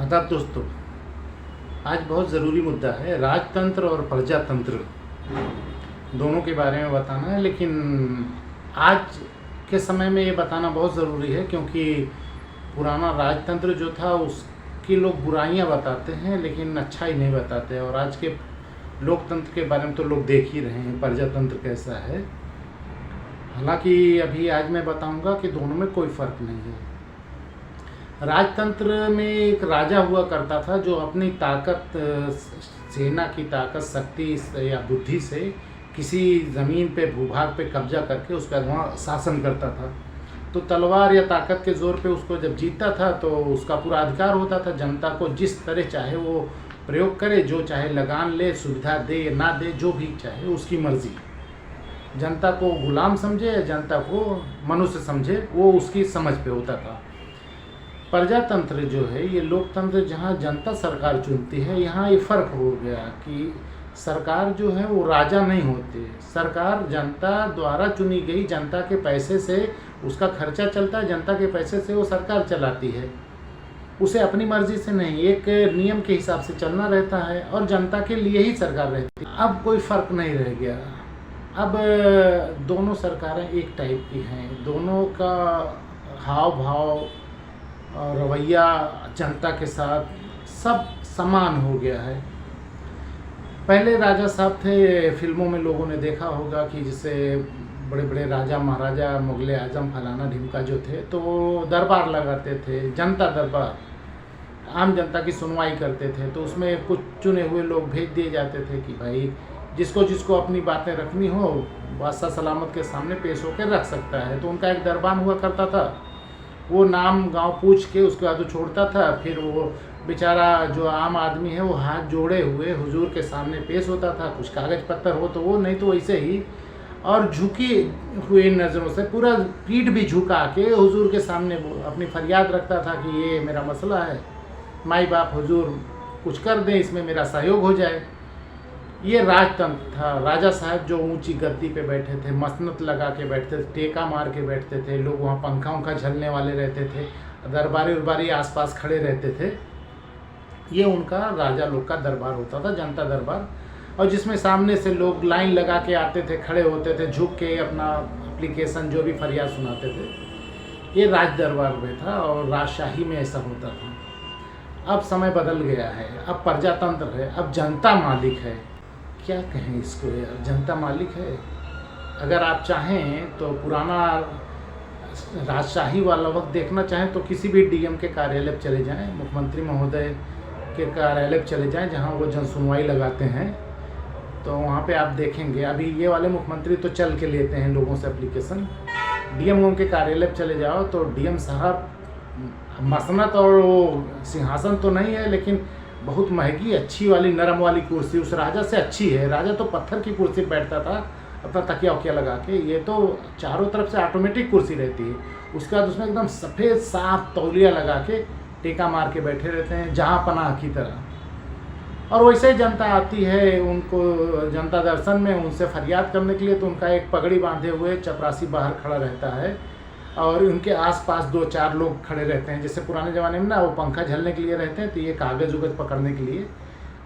आदाब दोस्तों, आज बहुत ज़रूरी मुद्दा है। राजतंत्र और प्रजातंत्र दोनों के बारे में बताना है, लेकिन आज के समय में ये बताना बहुत ज़रूरी है क्योंकि पुराना राजतंत्र जो था उसकी लोग बुराइयां बताते हैं लेकिन अच्छाई नहीं बताते, और आज के लोकतंत्र के बारे में तो लोग देख ही रहे हैं प्रजातंत्र कैसा है। हालांकि अभी आज मैं बताऊंगा कि दोनों में कोई फ़र्क नहीं है। राजतंत्र में एक राजा हुआ करता था जो अपनी ताकत, सेना की ताकत, शक्ति या बुद्धि से किसी ज़मीन पे, भूभाग पे कब्जा करके उस पर वहाँ शासन करता था। तो तलवार या ताकत के ज़ोर पे उसको जब जीतता था तो उसका पूरा अधिकार होता था, जनता को जिस तरह चाहे वो प्रयोग करे, जो चाहे लगान ले, सुविधा दे या ना दे, जो भी चाहे उसकी मर्ज़ी। जनता को गुलाम समझे या जनता को मनुष्य समझे, वो उसकी समझ पे होता था। प्रजातंत्र जो है, ये लोकतंत्र जहाँ जनता सरकार चुनती है, यहाँ ये फ़र्क हो गया कि सरकार जो है वो राजा नहीं होते। सरकार जनता द्वारा चुनी गई, जनता के पैसे से उसका खर्चा चलता है, जनता के पैसे से वो सरकार चलाती है, उसे अपनी मर्जी से नहीं, एक नियम के हिसाब से चलना रहता है और जनता के लिए ही सरकार रहती है। अब कोई फ़र्क नहीं रह गया। अब दोनों सरकारें एक टाइप की हैं, दोनों का हाव भाव और रवैया जनता के साथ सब समान हो गया है। पहले राजा साहब थे, फिल्मों में लोगों ने देखा होगा कि जैसे बड़े बड़े राजा महाराजा, मुगल आजम, फलाना ढिमका जो थे, तो वो दरबार लगाते थे, जनता दरबार, आम जनता की सुनवाई करते थे। तो उसमें कुछ चुने हुए लोग भेज दिए जाते थे कि भाई जिसको जिसको अपनी बातें रखनी हो, बादशाह सलामत के सामने पेश होकर रख सकता है। तो उनका एक दरबार हुआ करता था, वो नाम गांव पूछ के उसके बाद वो छोड़ता था। फिर वो बेचारा जो आम आदमी है वो हाथ जोड़े हुए हुजूर के सामने पेश होता था, कुछ कागज़ पत्तर हो तो वो, नहीं तो वैसे ही, और झुकी हुई नज़रों से, पूरा पीठ भी झुका के हुजूर के सामने अपनी फरियाद रखता था कि ये मेरा मसला है, माई बाप हुजूर कुछ कर दें, इसमें मेरा सहयोग हो जाए। ये राजतंत्र था। राजा साहब जो ऊंची गद्दी पे बैठे थे, मसनत लगा के बैठते थे, टेका मार के बैठते थे, लोग वहाँ पंखा उंखा झलने वाले रहते थे, दरबारी उरबारी आसपास खड़े रहते थे। ये उनका राजा लोग का दरबार होता था, जनता दरबार, और जिसमें सामने से लोग लाइन लगा के आते थे, खड़े होते थे, झुक के अपना एप्लीकेशन जो भी फरियाद सुनाते थे। ये राज दरबार में था और राजशाही में ऐसा होता था। अब समय बदल गया है, अब प्रजातंत्र है, अब जनता मालिक है। क्या कहें इसको यार, जनता मालिक है। अगर आप चाहें तो पुराना राजशाही वाला वक्त देखना चाहें तो किसी भी डीएम के कार्यालय पर चले जाएं, मुख्यमंत्री महोदय के कार्यालय पर चले जाएं जहां वो जन सुनवाई लगाते हैं, तो वहां पे आप देखेंगे। अभी ये वाले मुख्यमंत्री तो चल के लेते हैं लोगों से एप्लीकेशन। डीएम के कार्यालय पर चले जाओ तो डीएम साहब मसनत और वो सिंहासन तो नहीं है, लेकिन बहुत महंगी अच्छी वाली नरम वाली कुर्सी उस राजा से अच्छी है। राजा तो पत्थर की कुर्सी बैठता था अपना तकिया वकिया लगा के, ये तो चारों तरफ से ऑटोमेटिक कुर्सी रहती है। उसके बाद उसमें एकदम सफ़ेद साफ तौलिया लगा के टेका मार के बैठे रहते हैं, जहाँ पनाह की तरह। और वैसे ही जनता आती है उनको जनता दर्शन में उनसे फरियाद करने के लिए, तो उनका एक पगड़ी बांधे हुए चपरासी बाहर खड़ा रहता है और उनके आसपास दो चार लोग खड़े रहते हैं। जैसे पुराने ज़माने में ना वो पंखा झलने के लिए रहते हैं, तो ये कागज़ उगज पकड़ने के लिए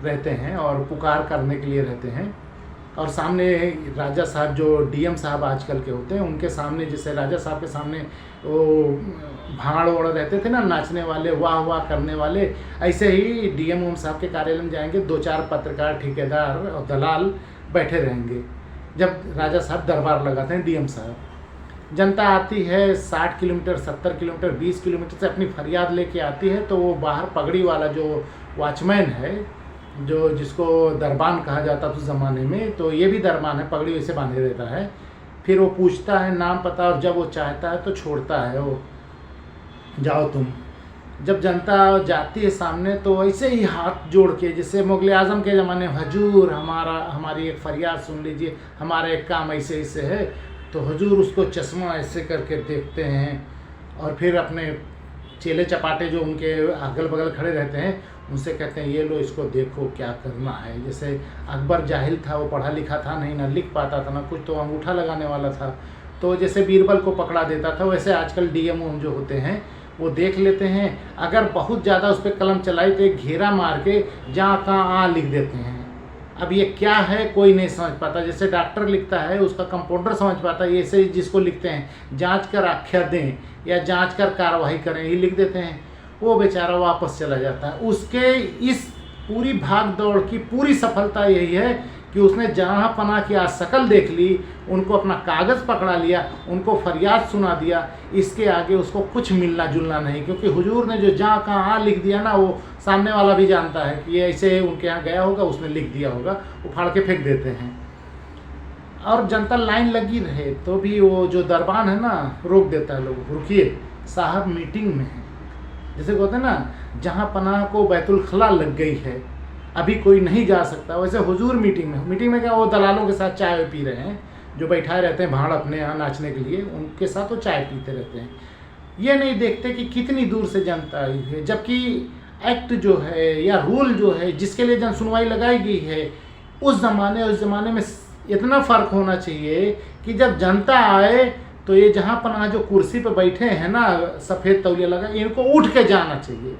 रहते हैं और पुकार करने के लिए रहते हैं। और सामने राजा साहब जो डीएम साहब आजकल के होते हैं, उनके सामने, जैसे राजा साहब के सामने वो भाड़ ओढ़ रहते थे ना, नाचने वाले, वाह वाह करने वाले, ऐसे ही डीएम साहब के कार्यालय में जाएंगे, दो चार पत्रकार, ठेकेदार और दलाल बैठे रहेंगे जब राजा साहब दरबार लगाते हैं। डीएम साहब, जनता आती है 60 किलोमीटर, 70 किलोमीटर, 20 किलोमीटर से अपनी फरियाद लेके आती है, तो वो बाहर पगड़ी वाला जो वॉचमैन है, जो जिसको दरबान कहा जाता था उस ज़माने में, तो ये भी दरबान है, पगड़ी वैसे बांधे रहता है। फिर वो पूछता है नाम पता, और जब वो चाहता है तो छोड़ता है, वो जाओ तुम। जब जनता जाती है सामने तो ऐसे ही हाथ जोड़ के, जैसे मुगल आजम के ज़माने, हजूर हमारी एक फरियाद सुन लीजिए, हमारा एक काम ऐसे ऐसे है, तो हुजूर उसको चश्मा ऐसे करके देखते हैं और फिर अपने चेले चपाटे जो उनके अगल बगल खड़े रहते हैं उनसे कहते हैं ये लो इसको देखो क्या करना है। जैसे अकबर जाहिल था, वो पढ़ा लिखा था नहीं, ना लिख पाता था ना कुछ, तो अंगूठा लगाने वाला था, तो जैसे बीरबल को पकड़ा देता था, वैसे आजकल डीएम जो होते हैं वो देख लेते हैं। अगर बहुत ज़्यादा उस पर कलम चलाई तो एक घेरा मार के जहाँ कहाँ आ लिख देते हैं। अब ये क्या है कोई नहीं समझ पाता। जैसे डॉक्टर लिखता है उसका कंपाउंडर समझ पाता है, ऐसे जिसको लिखते हैं जांच कर आख्या दें या जांच कर कार्रवाई करें ये लिख देते हैं, वो बेचारा वापस चला जाता है। उसके इस पूरी भाग दौड़ की पूरी सफलता यही है कि उसने जहाँ पनाह की आज शक्ल देख ली, उनको अपना कागज़ पकड़ा लिया, उनको फरियाद सुना दिया। इसके आगे उसको कुछ मिलना जुलना नहीं, क्योंकि हुजूर ने जो जहाँ कहाँ लिख दिया ना, वो सामने वाला भी जानता है कि ये ऐसे उनके यहाँ गया होगा, उसने लिख दिया होगा, वो फाड़ के फेंक देते हैं। और जनता लाइन लगी रहे तो भी वो जो दरबान है ना रोक देता है लोगों को, रुकिए साहब मीटिंग में है। जैसे कहते हैं ना जहाँ पनाह को बैतुल खला लग गई है, अभी कोई नहीं जा सकता, वैसे हुजूर मीटिंग में क्या वो दलालों के साथ चाय पी रहे हैं, जो बैठाए रहते हैं भाड़ अपने यहाँ नाचने के लिए, उनके साथ वो चाय पीते रहते हैं। ये नहीं देखते कि कितनी दूर से जनता आई है, जबकि एक्ट जो है या रूल जो है जिसके लिए जन सुनवाई लगाई गई है, उस ज़माने में इतना फ़र्क होना चाहिए कि जब जनता आए तो ये जहाँ पनाह जो कुर्सी पर बैठे हैं ना सफ़ेद तौलिया लगा, इनको उठ के जाना चाहिए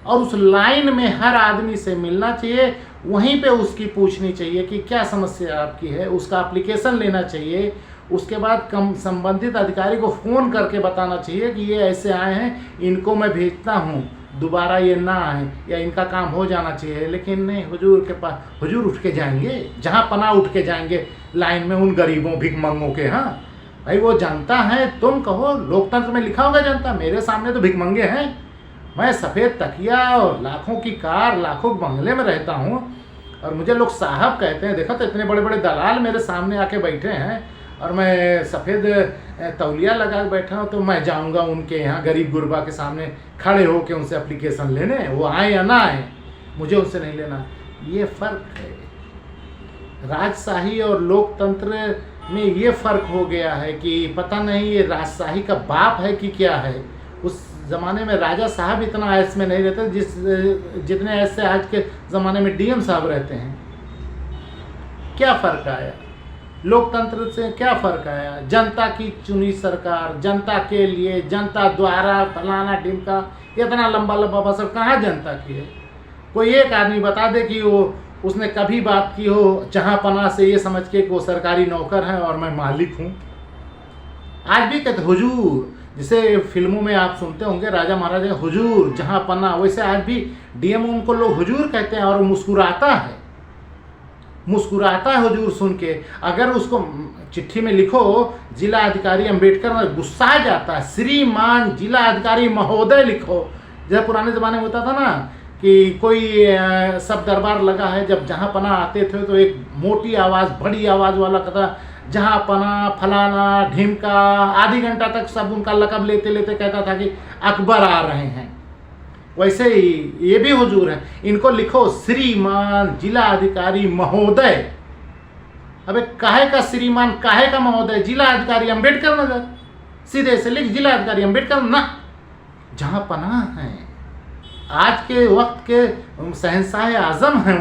और उस लाइन में हर आदमी से मिलना चाहिए, वहीं पे उसकी पूछनी चाहिए कि क्या समस्या आपकी है, उसका एप्लीकेशन लेना चाहिए। उसके बाद संबंधित अधिकारी को फ़ोन करके बताना चाहिए कि ये ऐसे आए हैं, इनको मैं भेजता हूँ, दोबारा ये ना आए, या इनका काम हो जाना चाहिए। लेकिन नहीं, हुजूर के पास हुजूर उठ के जाएंगे, जहाँ पनाह उठ के जाएंगे लाइन में उन गरीबों भिखमंगों के। हाँ भाई, वो जनता है, तुम कहो लोकतंत्र में लिखा होगा जनता, मेरे सामने तो भिखमंगे हैं। मैं सफ़ेद तकिया और लाखों की कार लाखों बंगले में रहता हूँ और मुझे लोग साहब कहते हैं। देखो तो इतने बड़े बड़े दलाल मेरे सामने आके बैठे हैं और मैं सफ़ेद तौलिया लगा के बैठा हूँ, तो मैं जाऊँगा उनके यहाँ गरीब गुरबा के सामने खड़े हो के उनसे एप्लीकेशन लेने, वो आए या ना आए, मुझे उनसे नहीं लेना। ये फ़र्क है राजशाही और लोकतंत्र में। ये फ़र्क हो गया है कि पता नहीं ये राजशाही का बाप है कि क्या है। उस ज़माने में राजा साहब इतना ऐश में नहीं रहते जितने ऐसे आज के ज़माने में डीएम साहब रहते हैं। क्या फ़र्क आया लोकतंत्र से, क्या फ़र्क आया? जनता की चुनी सरकार, जनता के लिए, जनता द्वारा फलाना ढिमका, इतना लंबा बसर कहाँ जनता की है? कोई एक आदमी बता दे कि वो उसने कभी बात की हो जहाँ पनाह से ये समझ के कि वो सरकारी नौकर हैं और मैं मालिक हूँ। आज भी कहते हुजूर, जैसे फिल्मों में आप सुनते होंगे राजा महाराजा हुजूर जहाँ पनाह, वैसे आज भी डीएम उनको लोग हुजूर कहते हैं और मुस्कुराता है हुजूर सुन के। अगर उसको चिट्ठी में लिखो जिला अधिकारी अम्बेडकर, गुस्सा जाता है। श्रीमान जिला अधिकारी महोदय लिखो। जब पुराने ज़माने में होता था ना कि कोई सब दरबार लगा है, जब जहाँ पनाह आते थे तो एक मोटी आवाज़ बड़ी आवाज़ वाला कहता जहाँ पनाह फलाना ढिमका, आधी घंटा तक सब उनका लक़ब लेते लेते कहता था कि अकबर आ रहे हैं। वैसे ही ये भी हुजूर हैं, इनको लिखो श्रीमान जिला अधिकारी महोदय। अबे काहे का श्रीमान, काहे का महोदय? जिला अधिकारी अम्बेडकर नगर, सीधे से लिख जिला अधिकारी अम्बेडकर ना। जहाँ पनाह हैं, आज के वक्त के शहंशाह आज़म हैं,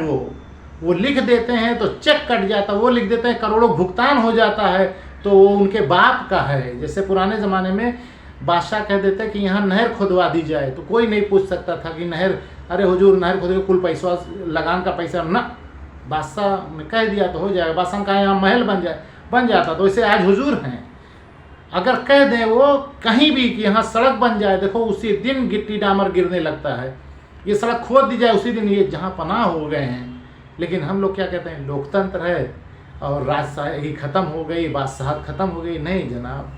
वो लिख देते हैं तो चेक कट जाता, वो लिख देते हैं करोड़ों भुगतान हो जाता है, तो वो उनके बाप का है। जैसे पुराने ज़माने में बादशाह कह देते कि यहाँ नहर खुदवा दी जाए, तो कोई नहीं पूछ सकता था कि नहर, अरे हुजूर नहर खुद कुल पैसा लगान का पैसा ना, बादशाह ने कह दिया तो हो जाएगा। बादशाह का यहाँ महल बन जाता। तो वैसे आज हुजूर हैं, अगर कह दें वो कहीं भी कि यहाँ सड़क बन जाए, देखो उसी दिन गिट्टी डामर गिरने लगता है। ये सड़क खोद दी जाए, उसी दिन ये जहाँ पनाह हो गए हैं। लेकिन हम लोग क्या कहते हैं, लोकतंत्र है और राजशाही ख़त्म हो गई, बादशाहत ख़त्म हो गई। नहीं जनाब,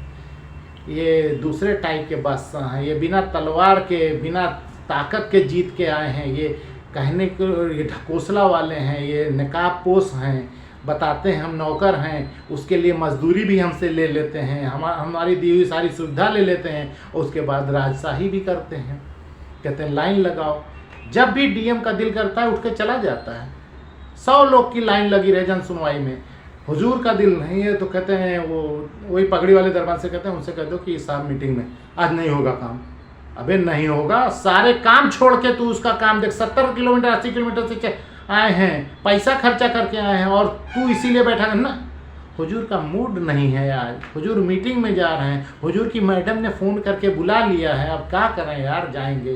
ये दूसरे टाइप के बादशाह हैं। ये बिना तलवार के, बिना ताकत के जीत के आए हैं। ये कहने को ये ढकोसला वाले हैं, ये नकाब पोश हैं, बताते हैं हम नौकर हैं, उसके लिए मजदूरी भी हमसे ले लेते हैं, हमारी दी हुई सारी सुविधा ले लेते हैं, और उसके बाद राजशाही भी करते हैं। कहते हैं लाइन लगाओ, जब भी डीएम का दिल करता है उठ के चला जाता है। 100 लोग की लाइन लगी रहे जन सुनवाई में, हुजूर का दिल नहीं है तो कहते हैं वही पगड़ी वाले दरबार से कहते हैं उनसे कह दो कि साहब मीटिंग में आज नहीं होगा काम। अबे नहीं होगा, सारे काम छोड़ के तू उसका काम देख। 70 किलोमीटर 80 किलोमीटर से आए हैं, पैसा खर्चा करके आए हैं, और तू इसीलिए बैठा है ना, हुजूर का मूड नहीं है आज, हुजूर मीटिंग में जा रहे हैं, हुजूर की मैडम ने फ़ोन करके बुला लिया है, अब क्या करें यार, जाएंगे।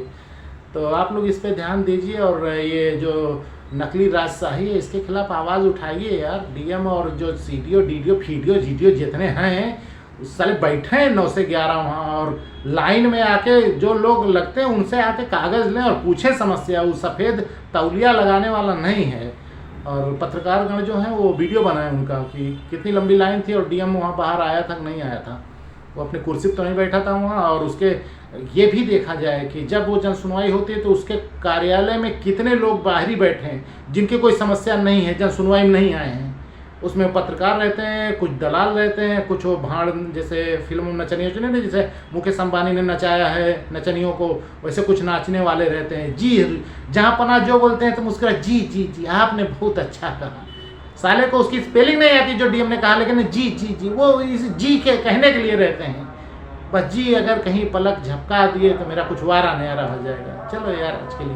तो आप लोग इस पे ध्यान दीजिए और ये जो नकली राजशाही है इसके खिलाफ आवाज़ उठाइए यार। डीएम और जो सीडीओ डीडीओ फीडीओ जीडीओ जितने हैं उस साले बैठे हैं 9 से 11 वहाँ, और लाइन में आके जो लोग लगते हैं उनसे आके कागज़ लें और पूछें समस्या। वो सफ़ेद तौलिया लगाने वाला नहीं है। और पत्रकारगण जो हैं वो वीडियो बनाए उनका कि कितनी लंबी लाइन थी और डीएम वहाँ बाहर आया था कि नहीं आया था। वो अपनी कुर्सी पर तो नहीं बैठा था वहाँ। और उसके ये भी देखा जाए कि जब वो जन सुनवाई होती है तो उसके कार्यालय में कितने लोग बाहर ही बैठे हैं जिनकी कोई समस्या नहीं है, जन सुनवाई में नहीं आए हैं। उसमें पत्रकार रहते हैं, कुछ दलाल रहते हैं, कुछ वो भाड़, जैसे फिल्म में नचनियों चुने ना, जैसे मुकेश अंबानी ने नचाया है नचनियों को, वैसे कुछ नाचने वाले रहते हैं। जी जहाँ पना जो बोलते हैं तो मुस्कुरा, जी जी जी आपने बहुत अच्छा कहा। साले को उसकी स्पेलिंग नहीं आती जो डीएम ने कहा, लेकिन जी जी जी वो इस जी के कहने के लिए रहते हैं। बस जी अगर कहीं पलक झपका दिए तो मेरा कुछ वारा नयारा हो जाएगा। चलो यार आज के लिए।